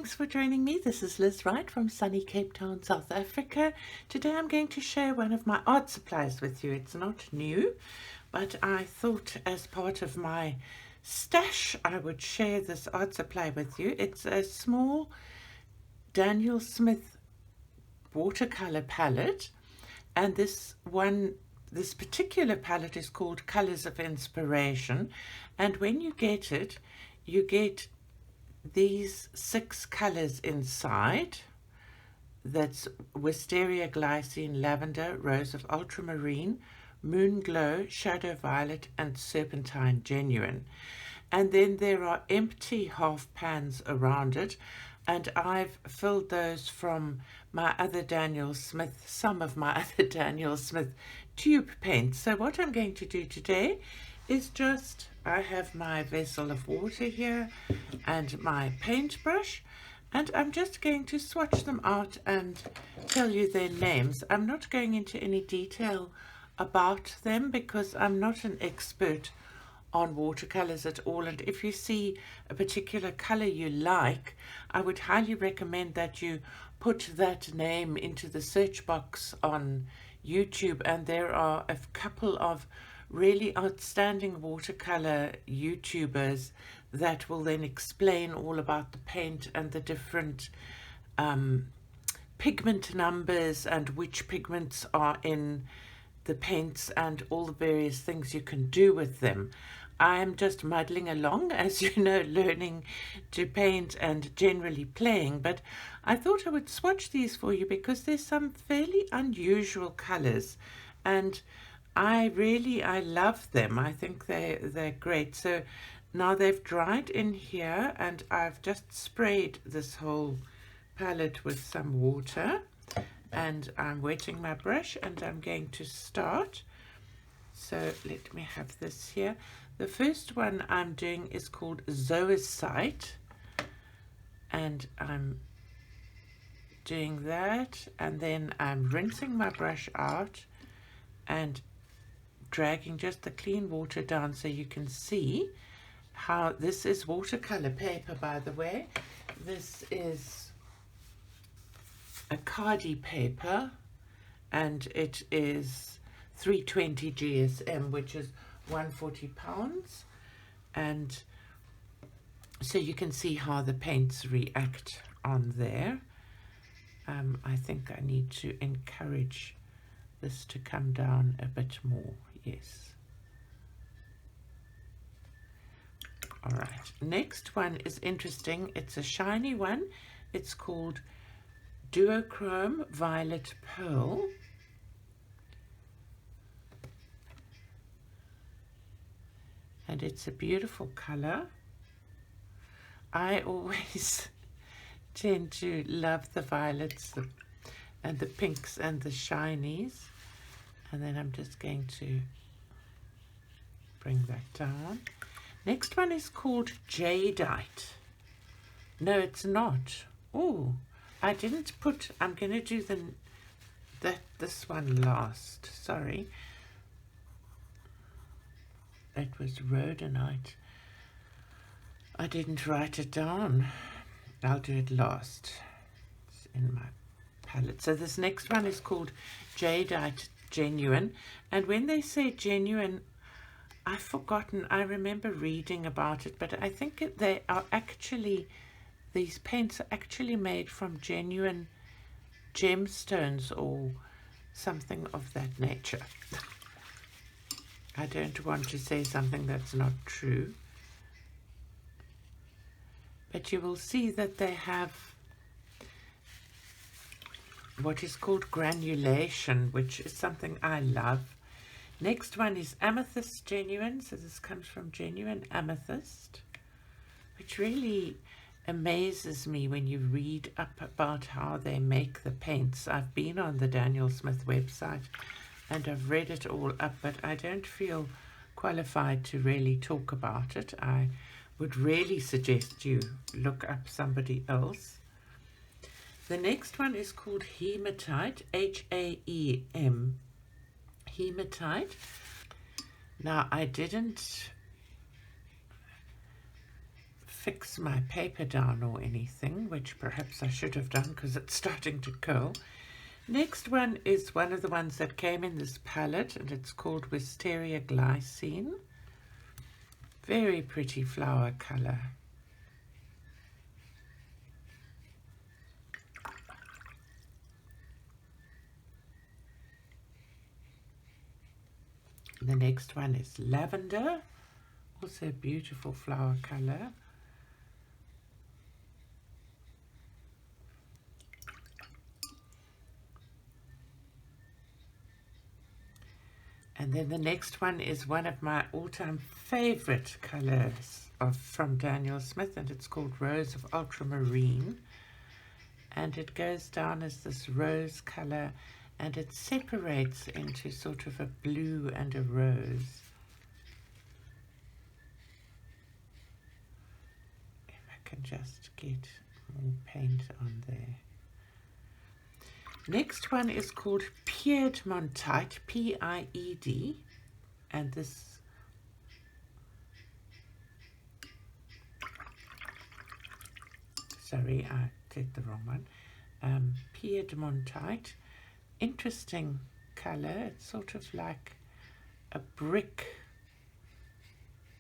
thanks for joining me. This is Liz Wright from sunny Cape Town, South Africa. Today I'm going to share one of my art supplies with you. It's not new, but I thought as part of my stash I would share this art supply with you. It's a small Daniel Smith watercolor palette, and this particular palette is called Colors of Inspiration, and when you get it, you get these 6 colors inside. That's Wisteria Glycine, Lavender, Rose of Ultramarine, Moon Glow, Shadow Violet, and Serpentine Genuine. And then there are empty half pans around it, and I've filled those from my other Daniel Smith, some of my other Daniel Smith tube paints. So what I'm going to do today is just, I have my vessel of water here and my paintbrush, and I'm just going to swatch them out and tell you their names. I'm not going into any detail about them because I'm not an expert on watercolors at all, and if you see a particular color you like, I would highly recommend that you put that name into the search box on YouTube, and there are a couple of really outstanding watercolor YouTubers that will then explain all about the paint and the different pigment numbers and which pigments are in the paints and all the various things you can do with them. I am just muddling along, as you know, learning to paint and generally playing, but I thought I would swatch these for you because there's some fairly unusual colors, and I love them. I think they're great. So now they've dried in here, and I've just sprayed this whole palette with some water, and I'm wetting my brush, and I'm going to start. So let me have this here. The first one I'm doing is called Zoisite, and I'm doing that, and then I'm rinsing my brush out and dragging just the clean water down so you can see how this is watercolor paper, by the way. This is a Cardi paper, and it is 320 GSM, which is 140 pounds, and so you can see how the paints react on there. I think I need to encourage this to come down a bit more. Yes. All right, next one is interesting. It's a shiny one. It's called Duochrome Violet Pearl. And it's a beautiful color. I always tend to love the violets and the pinks and the shinies. And then I'm just going to bring that down. Next one is called Jadeite. No, it's not. Oh, I didn't put, I'm going to do this one last. Sorry. It was Rhodonite. I didn't write it down. I'll do it last. It's in my palette. So this next one is called Jadeite Genuine. And when they say genuine, I've forgotten. I remember reading about it, but I think they are actually, these paints are actually made from genuine gemstones or something of that nature. I don't want to say something that's not true, but you will see that they have what is called granulation, which is something I love. Next one is Amethyst Genuine. So this comes from genuine amethyst, which really amazes me when you read up about how they make the paints. I've been on the Daniel Smith website and I've read it all up, but I don't feel qualified to really talk about it. I would really suggest you look up somebody else. The next one is called Hematite, H-A-E-M, Hematite. Now, I didn't fix my paper down or anything, which perhaps I should have done because it's starting to curl. Next one is one of the ones that came in this palette, and it's called Wisteria Glycine. Very pretty flower color. The next one is Lavender, also a beautiful flower color. And then the next one is one of my all-time favorite colors from Daniel Smith, and it's called Rose of Ultramarine. And it goes down as this rose color, and it separates into sort of a blue and a rose. If I can just get more paint on there. Next one is called Piedmontite, P-I-E-D, and this sorry, I did the wrong one. Piedmontite, interesting color. It's sort of like a brick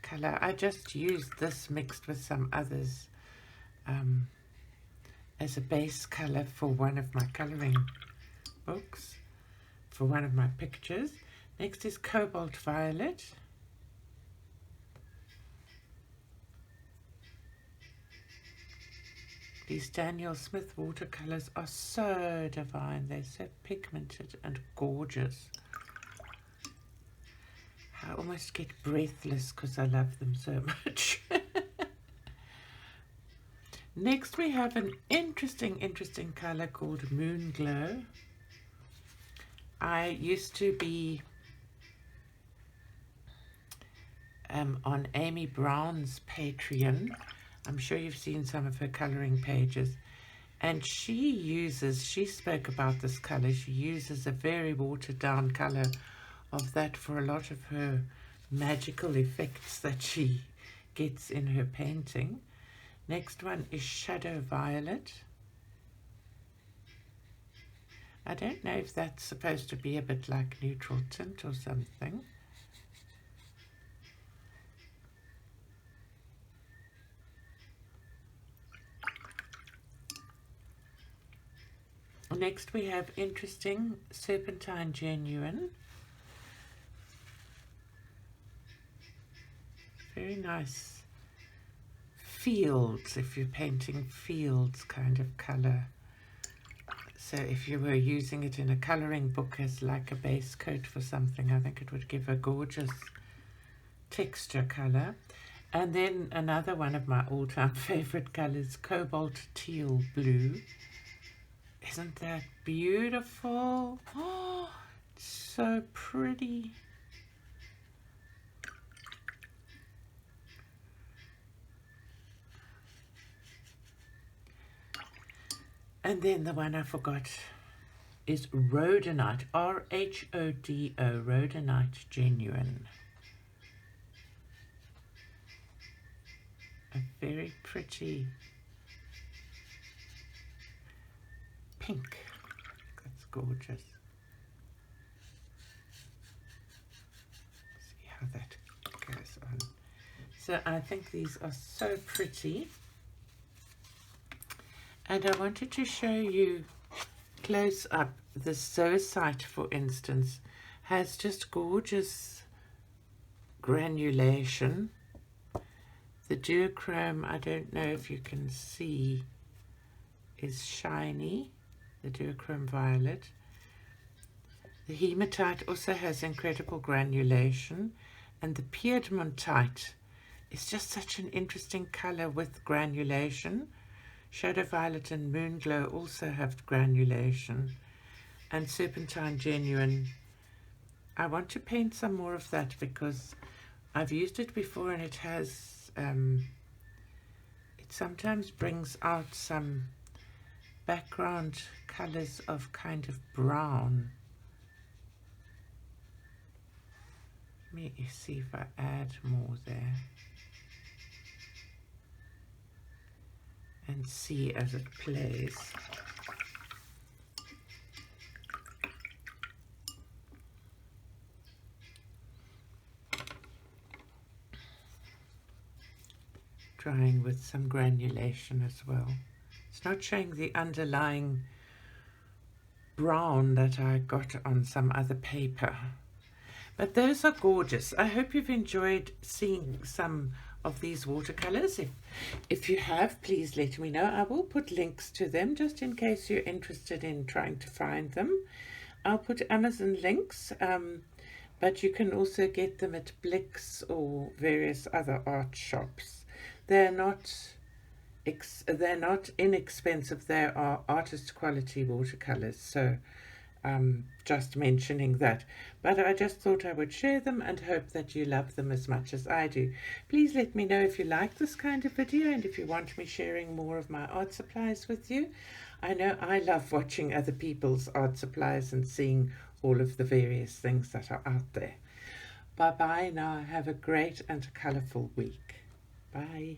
color. I just used this mixed with some others as a base color for one of my coloring books, for one of my pictures. Next is Cobalt Violet. These Daniel Smith watercolors are so divine. They're so pigmented and gorgeous. I almost get breathless because I love them so much. Next we have an interesting color called Moon Glow. I used to be on Amy Brown's Patreon. I'm sure you've seen some of her coloring pages, and she spoke about this color. She uses a very watered down color of that for a lot of her magical effects that she gets in her painting. Next one is Shadow Violet. I don't know if that's supposed to be a bit like neutral tint or something. Next we have interesting Serpentine Genuine. Very nice fields, if you're painting fields kind of color. So if you were using it in a coloring book as like a base coat for something, I think it would give a gorgeous texture color. And then another one of my all-time favorite colors, Cobalt Teal Blue. Isn't that beautiful? Oh, it's so pretty. And then the one I forgot is Rhodonite, R-H-O-D-O, Rhodonite Genuine. A very pretty pink. That's gorgeous. See how that goes on. So I think these are so pretty. And I wanted to show you close up. The Zoisite, for instance, has just gorgeous granulation. The Duochrome, I don't know if you can see, is shiny. The Duochrome Violet. The Hematite also has incredible granulation. And the Piedmontite is just such an interesting color with granulation. Shadow Violet and Moon Glow also have granulation. And Serpentine Genuine, I want to paint some more of that because I've used it before, and it has, it sometimes brings out some background colors of kind of brown. Let me see if I add more there. and see as it plays. Drying with some granulation as well. It's not showing the underlying brown that I got on some other paper. But those are gorgeous. I hope you've enjoyed seeing some of these watercolors. If you have, please let me know. I will put links to them just in case you're interested in trying to find them. I'll put Amazon links, but you can also get them at Blix or various other art shops. They're not inexpensive. They are artist quality watercolors, so just mentioning that. But I just thought I would share them and hope that you love them as much as I do. Please let me know if you like this kind of video and if you want me sharing more of my art supplies with you. I know I love watching other people's art supplies and seeing all of the various things that are out there. Bye bye now. Have a great and colourful week. Bye.